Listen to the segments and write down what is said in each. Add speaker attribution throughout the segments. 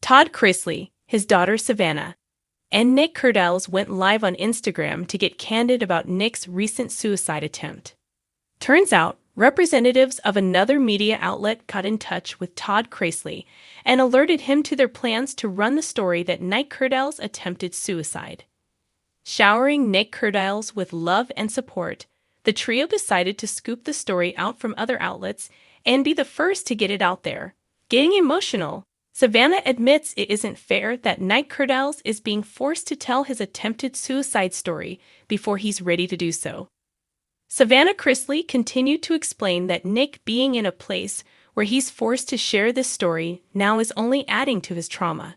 Speaker 1: Todd Chrisley, his daughter Savannah, and Nick Kerdiles went live on Instagram to get candid about Nick's recent suicide attempt. Turns out, representatives of another media outlet got in touch with Todd Chrisley and alerted him to their plans to run the story that Nick Kerdiles attempted suicide. Showering Nick Kerdiles with love and support, the trio decided to scoop the story out from other outlets and be the first to get it out there. Getting emotional, Savannah admits it isn't fair that Nick Kerdiles is being forced to tell his attempted suicide story before he's ready to do so. Savannah Chrisley continued to explain that Nick being in a place where he's forced to share this story now is only adding to his trauma.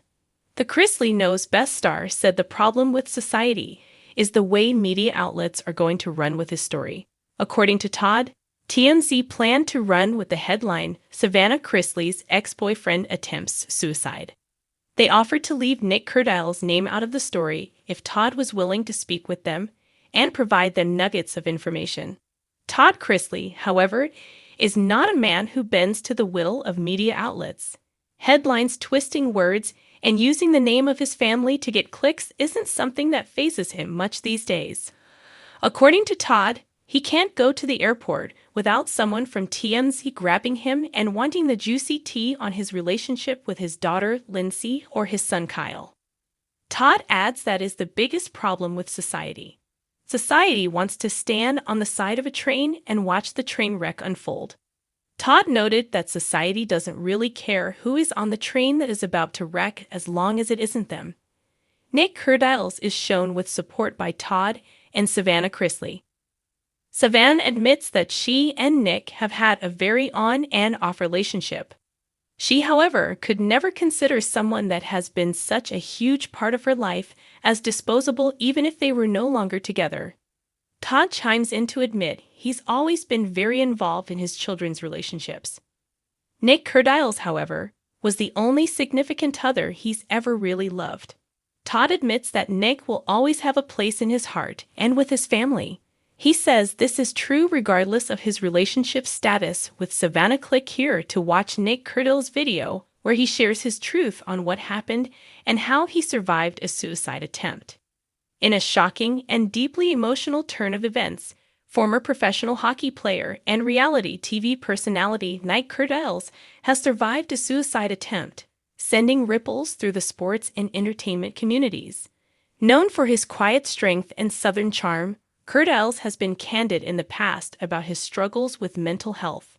Speaker 1: The Chrisley Knows best star said the problem with society is the way media outlets are going to run with his story. According to Todd, TMZ planned to run with the headline, Savannah Chrisley's ex-boyfriend attempts suicide. They offered to leave Nick Kerdiles' name out of the story if Todd was willing to speak with them and provide them nuggets of information. Todd Chrisley, however, is not a man who bends to the will of media outlets. Headlines twisting words and using the name of his family to get clicks isn't something that fazes him much these days. According to Todd, he can't go to the airport without someone from TMZ grabbing him and wanting the juicy tea on his relationship with his daughter, Lindsay, or his son, Kyle. Todd adds that is the biggest problem with society. Society wants to stand on the side of a train and watch the train wreck unfold. Todd noted that society doesn't really care who is on the train that is about to wreck as long as it isn't them. Nick Kerdiles is shown with support by Todd and Savannah Chrisley. Savannah admits that she and Nick have had a very on and off relationship. She, however, could never consider someone that has been such a huge part of her life as disposable even if they were no longer together. Todd chimes in to admit he's always been very involved in his children's relationships. Nick Kerdiles, however, was the only significant other he's ever really loved. Todd admits that Nick will always have a place in his heart and with his family. He says this is true regardless of his relationship status with Savannah. Click here to watch Nick Kerdiles' video where he shares his truth on what happened and how he survived a suicide attempt. In a shocking and deeply emotional turn of events, former professional hockey player and reality TV personality Nick Kerdiles has survived a suicide attempt, sending ripples through the sports and entertainment communities. Known for his quiet strength and southern charm, Kerdiles has been candid in the past about his struggles with mental health.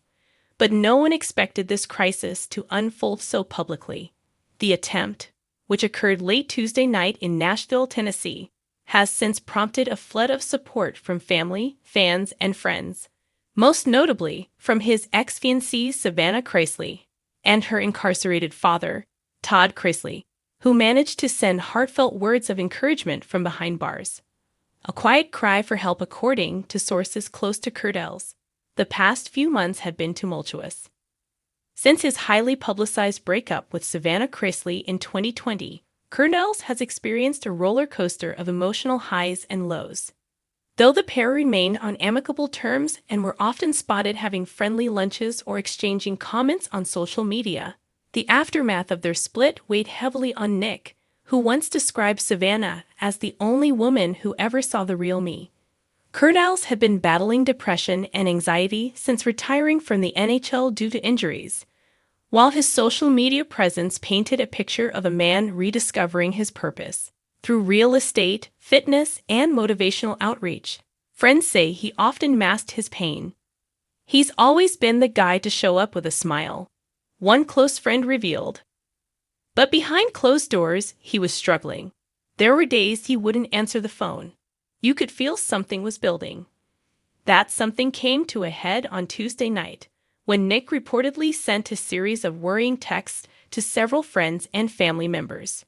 Speaker 1: But no one expected this crisis to unfold so publicly. The attempt, which occurred late Tuesday night in Nashville, Tennessee, has since prompted a flood of support from family, fans, and friends, most notably from his ex-fiancée Savannah Chrisley and her incarcerated father, Todd Chrisley, who managed to send heartfelt words of encouragement from behind bars. A quiet cry for help according to sources close to Kerdiles. The past few months have been tumultuous. Since his highly publicized breakup with Savannah Chrisley in 2020, Kerdiles has experienced a roller coaster of emotional highs and lows. Though the pair remained on amicable terms and were often spotted having friendly lunches or exchanging comments on social media, the aftermath of their split weighed heavily on Nick, who once described Savannah as the only woman who ever saw the real me. Kerdiles had been battling depression and anxiety since retiring from the NHL due to injuries, while his social media presence painted a picture of a man rediscovering his purpose. Through real estate, fitness, and motivational outreach, friends say he often masked his pain. He's always been the guy to show up with a smile, one close friend revealed. But behind closed doors, he was struggling. There were days he wouldn't answer the phone. You could feel something was building. That something came to a head on Tuesday night, when Nick reportedly sent a series of worrying texts to several friends and family members.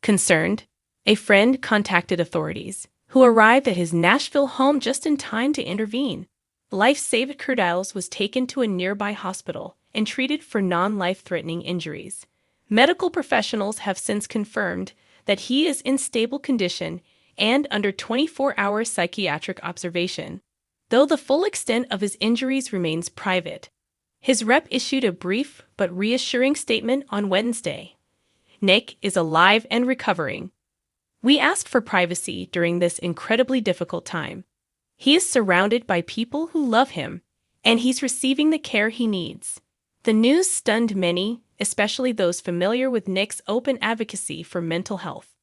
Speaker 1: Concerned, a friend contacted authorities, who arrived at his Nashville home just in time to intervene. Life-saved Kerdiles was taken to a nearby hospital and treated for non-life-threatening injuries. Medical professionals have since confirmed that he is in stable condition and under 24-hour psychiatric observation, though the full extent of his injuries remains private. His rep issued a brief but reassuring statement on Wednesday. Nick is alive and recovering. We asked for privacy during this incredibly difficult time. He is surrounded by people who love him, and he's receiving the care he needs. The news stunned many, especially those familiar with Nick's open advocacy for mental health.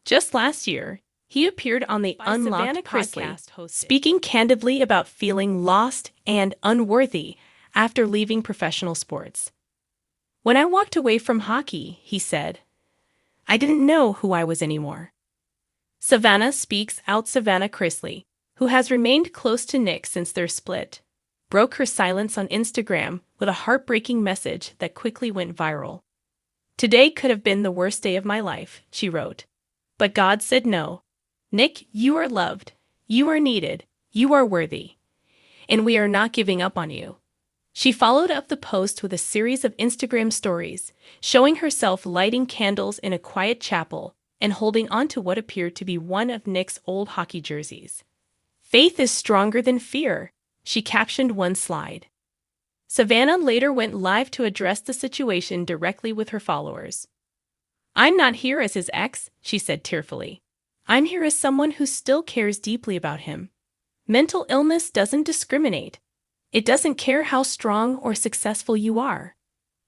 Speaker 1: Just last year, he appeared on the Unlocked podcast, speaking candidly about feeling lost and unworthy after leaving professional sports. When I walked away from hockey, he said, I didn't know who I was anymore. Savannah speaks out. Savannah Chrisley, who has remained close to Nick since their split, broke her silence on Instagram with a heartbreaking message that quickly went viral. Today could have been the worst day of my life, she wrote. But God said no. Nick, you are loved, you are needed, you are worthy, and we are not giving up on you. She followed up the post with a series of Instagram stories, showing herself lighting candles in a quiet chapel and holding onto what appeared to be one of Nick's old hockey jerseys. Faith is stronger than fear, she captioned one slide. Savannah later went live to address the situation directly with her followers. I'm not here as his ex, she said tearfully. I'm here as someone who still cares deeply about him. Mental illness doesn't discriminate. It doesn't care how strong or successful you are.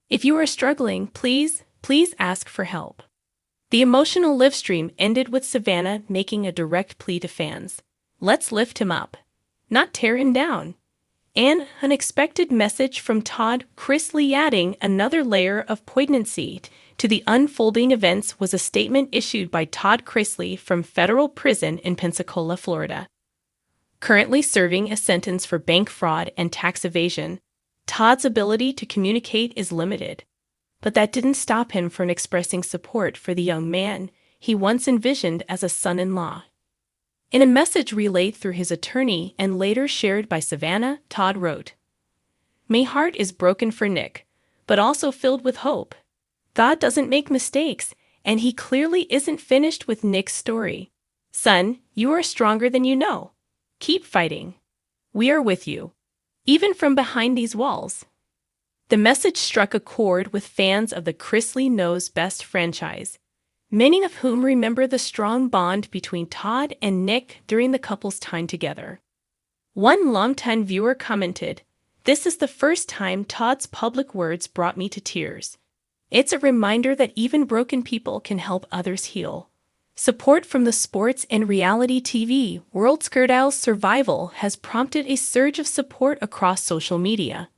Speaker 1: If you are struggling, please ask for help. The emotional live stream ended with Savannah making a direct plea to fans. Let's lift him up, not tear him down. An unexpected message from Todd, Chrisley adding another layer of poignancy to the unfolding events was a statement issued by Todd Chrisley from federal prison in Pensacola, Florida. Currently serving a sentence for bank fraud and tax evasion, Todd's ability to communicate is limited. But that didn't stop him from expressing support for the young man he once envisioned as a son-in-law. In a message relayed through his attorney and later shared by Savannah, Todd wrote, My heart is broken for Nick, but also filled with hope. God doesn't make mistakes, and he clearly isn't finished with Nick's story. Son, you are stronger than you know. Keep fighting. We are with you, even from behind these walls. The message struck a chord with fans of the Chrisley Knows Best franchise, many of whom remember the strong bond between Todd and Nick during the couple's time together. One longtime viewer commented, This is the first time Todd's public words brought me to tears. It's a reminder that even broken people can help others heal. Support from the sports and reality TV world's Kerdiles survival has prompted a surge of support across social media.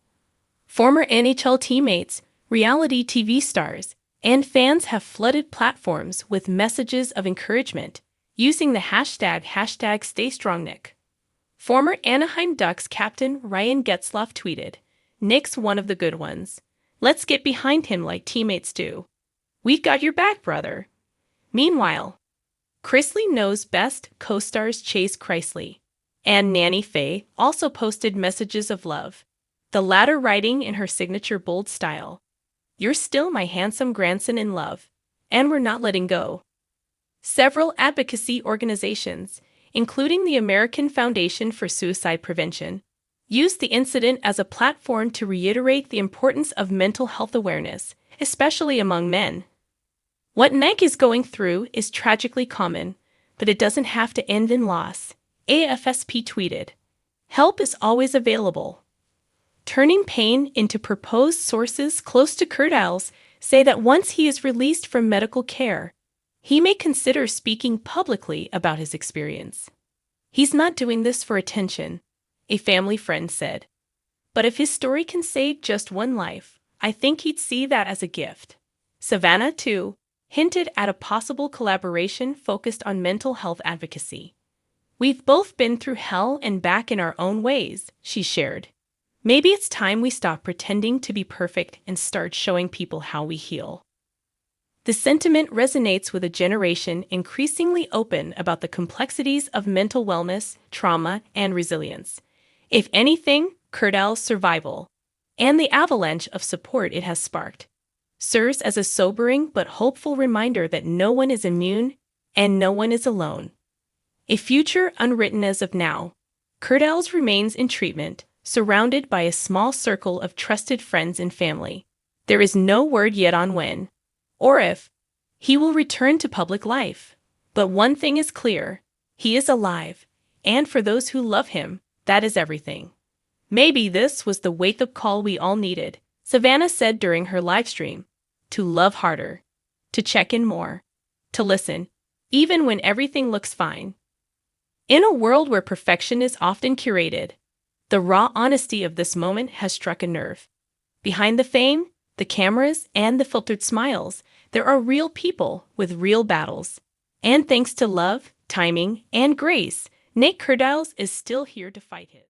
Speaker 1: Former NHL teammates, reality TV stars, and fans have flooded platforms with messages of encouragement, using the hashtag #StayStrongNick. Former Anaheim Ducks captain Ryan Getzlaf tweeted, Nick's one of the good ones. Let's get behind him like teammates do. We've got your back, brother. Meanwhile, Chrisley Knows Best co-stars Chase Chrisley and Nanny Faye also posted messages of love, the latter writing in her signature bold style, You're still my handsome grandson in love, and we're not letting go. Several advocacy organizations, including the American Foundation for Suicide Prevention, used the incident as a platform to reiterate the importance of mental health awareness, especially among men. What Nick is going through is tragically common, but it doesn't have to end in loss, AFSP tweeted. Help is always available. Turning pain into proposed sources close to Kerdiles say that once he is released from medical care, he may consider speaking publicly about his experience. He's not doing this for attention, a family friend said. But if his story can save just one life, I think he'd see that as a gift. Savannah, too, hinted at a possible collaboration focused on mental health advocacy. We've both been through hell and back in our own ways, she shared. Maybe it's time we stop pretending to be perfect and start showing people how we heal. The sentiment resonates with a generation increasingly open about the complexities of mental wellness, trauma, and resilience. If anything, Kerdiles' survival, and the avalanche of support it has sparked, serves as a sobering but hopeful reminder that no one is immune and no one is alone. A future unwritten as of now, Kerdiles remains in treatment, surrounded by a small circle of trusted friends and family. There is no word yet on when, or if, He will return to public life. But one thing is clear: he is alive, and for those who love him, that is everything. Maybe this was the wake-up call we all needed, Savannah said during her livestream. To love harder, to check in more, to listen, even when everything looks fine. In a world where perfection is often curated, the raw honesty of this moment has struck a nerve. Behind the fame, the cameras, and the filtered smiles, there are real people with real battles. And thanks to love, timing, and grace, Kerdiles is still here to fight it.